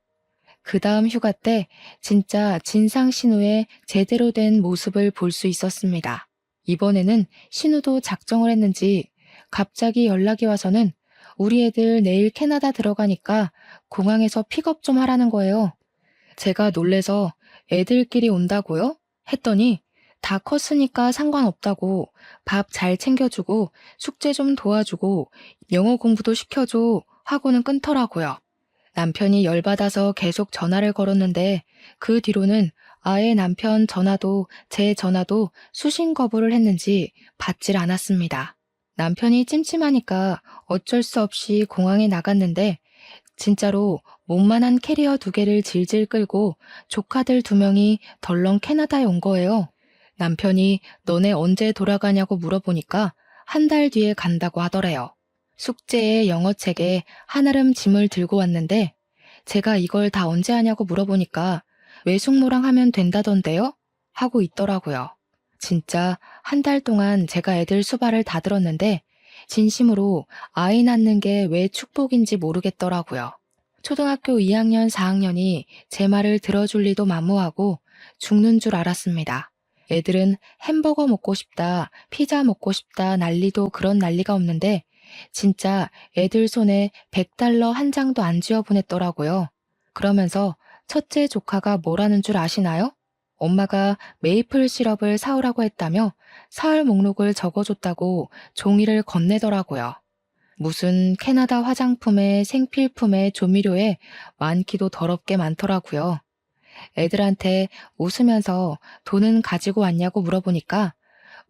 그 다음 휴가 때 진짜 진상 신우의 제대로 된 모습을 볼 수 있었습니다. 이번에는 신우도 작정을 했는지 갑자기 연락이 와서는 우리 애들 내일 캐나다 들어가니까 공항에서 픽업 좀 하라는 거예요. 제가 놀래서 애들끼리 온다고요? 했더니 다 컸으니까 상관없다고 밥 잘 챙겨주고 숙제 좀 도와주고 영어 공부도 시켜줘 하고는 끊더라고요. 남편이 열받아서 계속 전화를 걸었는데 그 뒤로는 아예 남편 전화도 제 전화도 수신 거부를 했는지 받질 않았습니다. 남편이 찜찜하니까 어쩔 수 없이 공항에 나갔는데 진짜로 몸만한 캐리어 2개를 질질 끌고 조카들 2명이 덜렁 캐나다에 온 거예요. 남편이 너네 언제 돌아가냐고 물어보니까 한 달 뒤에 간다고 하더래요. 숙제에 영어책에 한아름 짐을 들고 왔는데 제가 이걸 다 언제 하냐고 물어보니까 외숙모랑 하면 된다던데요? 하고 있더라고요. 진짜 한 달 동안 제가 애들 수발을 다 들었는데 진심으로 아이 낳는 게 왜 축복인지 모르겠더라고요. 초등학교 2학년, 4학년이 제 말을 들어줄 리도 만무하고 죽는 줄 알았습니다. 애들은 햄버거 먹고 싶다, 피자 먹고 싶다 난리도 그런 난리가 없는데 진짜 애들 손에 100달러 한 장도 안 쥐어 보냈더라고요. 그러면서 첫째 조카가 뭐라는 줄 아시나요? 엄마가 메이플 시럽을 사오라고 했다며 사흘 목록을 적어줬다고 종이를 건네더라고요. 무슨 캐나다 화장품에 생필품에 조미료에 많기도 더럽게 많더라고요. 애들한테 웃으면서 돈은 가지고 왔냐고 물어보니까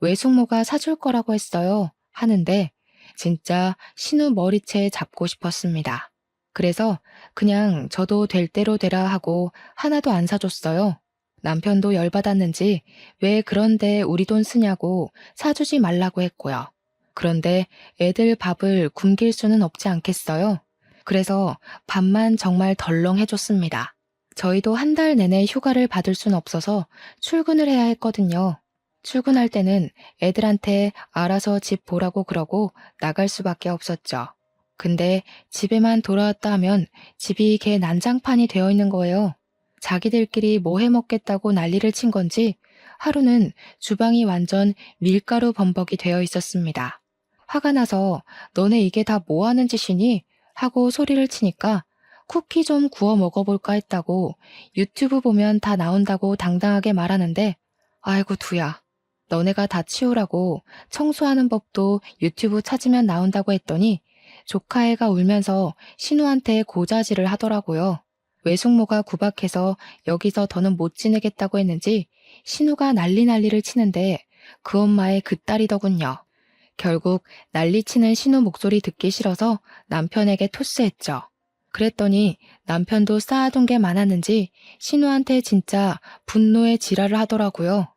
외숙모가 사줄 거라고 했어요. 하는데 진짜 신우 머리채 잡고 싶었습니다. 그래서 그냥 저도 될 대로 되라 하고 하나도 안 사줬어요. 남편도 열받았는지 왜 그런데 우리 돈 쓰냐고 사주지 말라고 했고요. 그런데 애들 밥을 굶길 수는 없지 않겠어요? 그래서 밥만 정말 덜렁 해줬습니다. 저희도 한 달 내내 휴가를 받을 순 없어서 출근을 해야 했거든요. 출근할 때는 애들한테 알아서 집 보라고 그러고 나갈 수밖에 없었죠. 근데 집에만 돌아왔다 하면 집이 개 난장판이 되어 있는 거예요. 자기들끼리 뭐 해 먹겠다고 난리를 친 건지 하루는 주방이 완전 밀가루 범벅이 되어 있었습니다. 화가 나서 너네 이게 다 뭐 하는 짓이니? 하고 소리를 치니까 쿠키 좀 구워 먹어볼까 했다고 유튜브 보면 다 나온다고 당당하게 말하는데 아이고 두야. 너네가 다 치우라고 청소하는 법도 유튜브 찾으면 나온다고 했더니 조카애가 울면서 신우한테 고자질을 하더라고요. 외숙모가 구박해서 여기서 더는 못 지내겠다고 했는지 신우가 난리를 치는데 그 엄마의 그 딸이더군요. 결국 난리치는 신우 목소리 듣기 싫어서 남편에게 토스했죠. 그랬더니 남편도 쌓아둔 게 많았는지 신우한테 진짜 분노의 지랄을 하더라고요.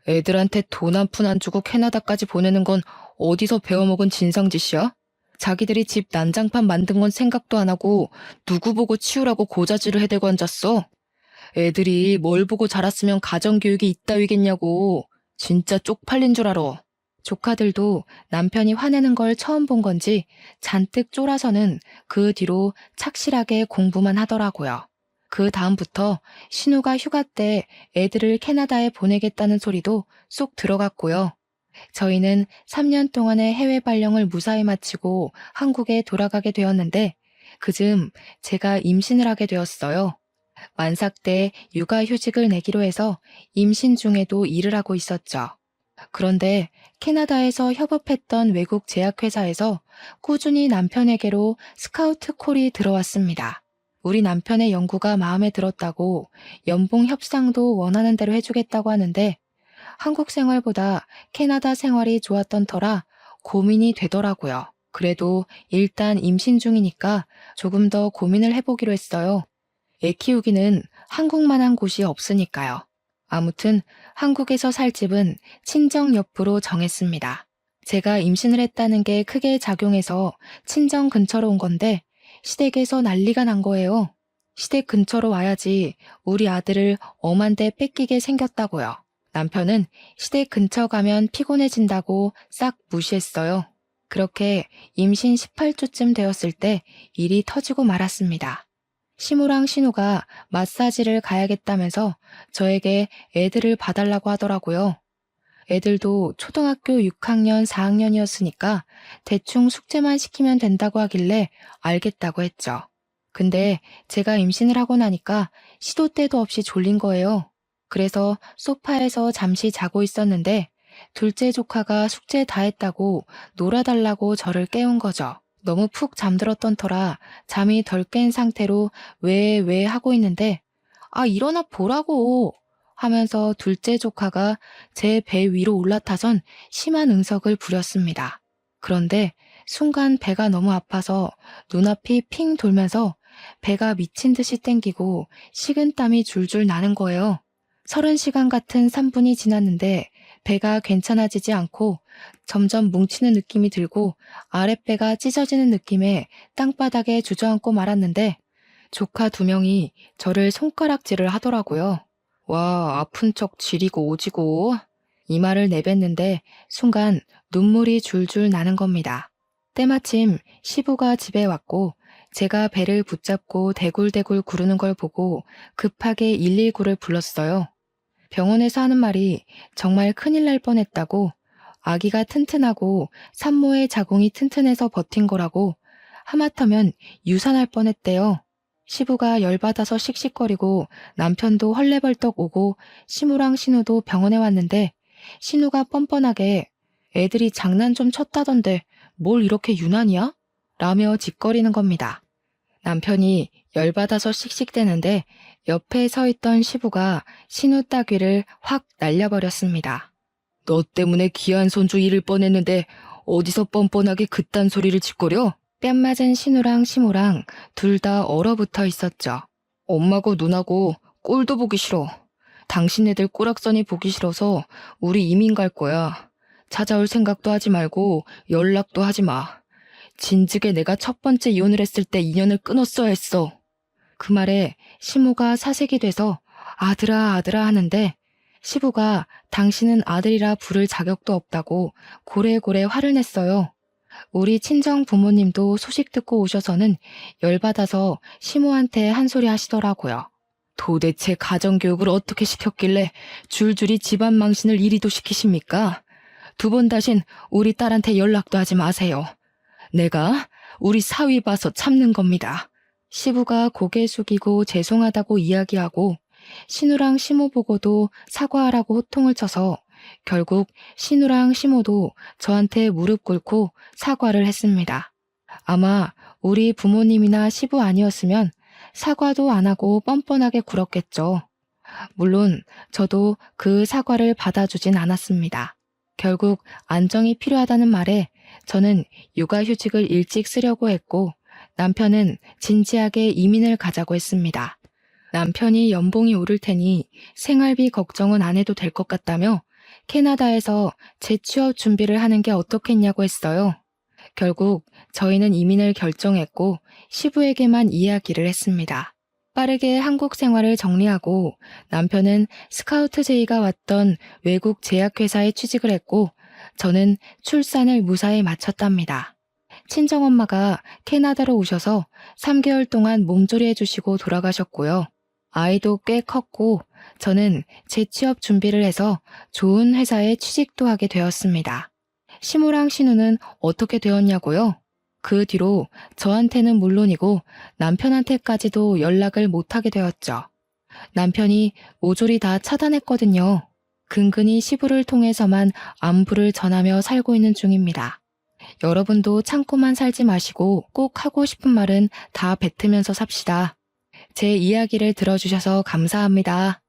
애들한테 돈 한 푼 안 주고 캐나다까지 보내는 건 어디서 배워먹은 진상짓이야? 자기들이 집 난장판 만든 건 생각도 안 하고 누구 보고 치우라고 고자질을 해대고 앉았어. 애들이 뭘 보고 자랐으면 가정교육이 이따위겠냐고. 진짜 쪽팔린 줄 알아. 조카들도 남편이 화내는 걸 처음 본 건지 잔뜩 쫄아서는 그 뒤로 착실하게 공부만 하더라고요. 그 다음부터 신우가 휴가 때 애들을 캐나다에 보내겠다는 소리도 쏙 들어갔고요. 저희는 3년 동안의 해외 발령을 무사히 마치고 한국에 돌아가게 되었는데 그즈음 제가 임신을 하게 되었어요. 만삭 때 육아휴직을 내기로 해서 임신 중에도 일을 하고 있었죠. 그런데 캐나다에서 협업했던 외국 제약회사에서 꾸준히 남편에게로 스카우트 콜이 들어왔습니다. 우리 남편의 연구가 마음에 들었다고 연봉 협상도 원하는 대로 해주겠다고 하는데 한국 생활보다 캐나다 생활이 좋았던 터라 고민이 되더라고요. 그래도 일단 임신 중이니까 조금 더 고민을 해보기로 했어요. 애 키우기는 한국만한 곳이 없으니까요. 아무튼 한국에서 살 집은 친정 옆으로 정했습니다. 제가 임신을 했다는 게 크게 작용해서 친정 근처로 온 건데 시댁에서 난리가 난 거예요. 시댁 근처로 와야지 우리 아들을 엄한데 뺏기게 생겼다고요. 남편은 시댁 근처 가면 피곤해진다고 싹 무시했어요. 그렇게 임신 18주쯤 되었을 때 일이 터지고 말았습니다. 시무랑 신우가 마사지를 가야겠다면서 저에게 애들을 봐달라고 하더라고요. 애들도 초등학교 6학년, 4학년이었으니까 대충 숙제만 시키면 된다고 하길래 알겠다고 했죠. 근데 제가 임신을 하고 나니까 시도 때도 없이 졸린 거예요. 그래서 소파에서 잠시 자고 있었는데 둘째 조카가 숙제 다 했다고 놀아달라고 저를 깨운 거죠. 너무 푹 잠들었던 터라 잠이 덜 깬 상태로 왜 하고 있는데 일어나 보라고 하면서 둘째 조카가 제 배 위로 올라타선 심한 응석을 부렸습니다. 그런데 순간 배가 너무 아파서 눈앞이 핑 돌면서 배가 미친 듯이 땡기고 식은땀이 줄줄 나는 거예요. 30시간 같은 3분이 지났는데 배가 괜찮아지지 않고 점점 뭉치는 느낌이 들고 아랫배가 찢어지는 느낌에 땅바닥에 주저앉고 말았는데 조카 2명이 저를 손가락질을 하더라고요. 와, 아픈 척 지리고 오지고. 이 말을 내뱉는데 순간 눈물이 줄줄 나는 겁니다. 때마침 시부가 집에 왔고 제가 배를 붙잡고 대굴대굴 구르는 걸 보고 급하게 119를 불렀어요. 병원에서 하는 말이 정말 큰일 날 뻔했다고, 아기가 튼튼하고 산모의 자궁이 튼튼해서 버틴 거라고, 하마터면 유산할 뻔했대요. 시부가 열받아서 씩씩거리고 남편도 헐레벌떡 오고 시무랑 신우도 병원에 왔는데 신우가 뻔뻔하게 애들이 장난 좀 쳤다던데 뭘 이렇게 유난이야? 라며 짓거리는 겁니다. 남편이 열받아서 씩씩대는데 옆에 서 있던 시부가 신우 따귀를 확 날려버렸습니다. 너 때문에 귀한 손주 잃을 뻔했는데 어디서 뻔뻔하게 그딴 소리를 짓거려? 뺨 맞은 신우랑 시모랑 둘 다 얼어붙어 있었죠. 엄마고 누나고 꼴도 보기 싫어. 당신네들 꼬락서니 보기 싫어서 우리 이민 갈 거야. 찾아올 생각도 하지 말고 연락도 하지 마. 진즉에 내가 첫 번째 이혼을 했을 때 인연을 끊었어야 했어. 그 말에 시모가 사색이 돼서 아들아 아들아 하는데 시부가 당신은 아들이라 부를 자격도 없다고 고래고래 화를 냈어요. 우리 친정 부모님도 소식 듣고 오셔서는 열받아서 시모한테 한 소리 하시더라고요. 도대체 가정교육을 어떻게 시켰길래 줄줄이 집안 망신을 이리도 시키십니까? 2번 다신 우리 딸한테 연락도 하지 마세요. 내가 우리 사위 봐서 참는 겁니다. 시부가 고개 숙이고 죄송하다고 이야기하고 신우랑 시모 보고도 사과하라고 호통을 쳐서 결국 신우랑 시모도 저한테 무릎 꿇고 사과를 했습니다. 아마 우리 부모님이나 시부 아니었으면 사과도 안 하고 뻔뻔하게 굴었겠죠. 물론 저도 그 사과를 받아주진 않았습니다. 결국 안정이 필요하다는 말에 저는 육아휴직을 일찍 쓰려고 했고 남편은 진지하게 이민을 가자고 했습니다. 남편이 연봉이 오를 테니 생활비 걱정은 안 해도 될 것 같다며 캐나다에서 재취업 준비를 하는 게 어떻겠냐고 했어요. 결국 저희는 이민을 결정했고 시부에게만 이야기를 했습니다. 빠르게 한국 생활을 정리하고 남편은 스카우트 제의가 왔던 외국 제약회사에 취직을 했고 저는 출산을 무사히 마쳤답니다. 친정엄마가 캐나다로 오셔서 3개월 동안 몸조리 해주시고 돌아가셨고요. 아이도 꽤 컸고 저는 재취업 준비를 해서 좋은 회사에 취직도 하게 되었습니다. 시모랑 신우는 어떻게 되었냐고요? 그 뒤로 저한테는 물론이고 남편한테까지도 연락을 못하게 되었죠. 남편이 모조리 다 차단했거든요. 근근히 시부를 통해서만 안부를 전하며 살고 있는 중입니다. 여러분도 참고만 살지 마시고 꼭 하고 싶은 말은 다 뱉으면서 삽시다. 제 이야기를 들어주셔서 감사합니다.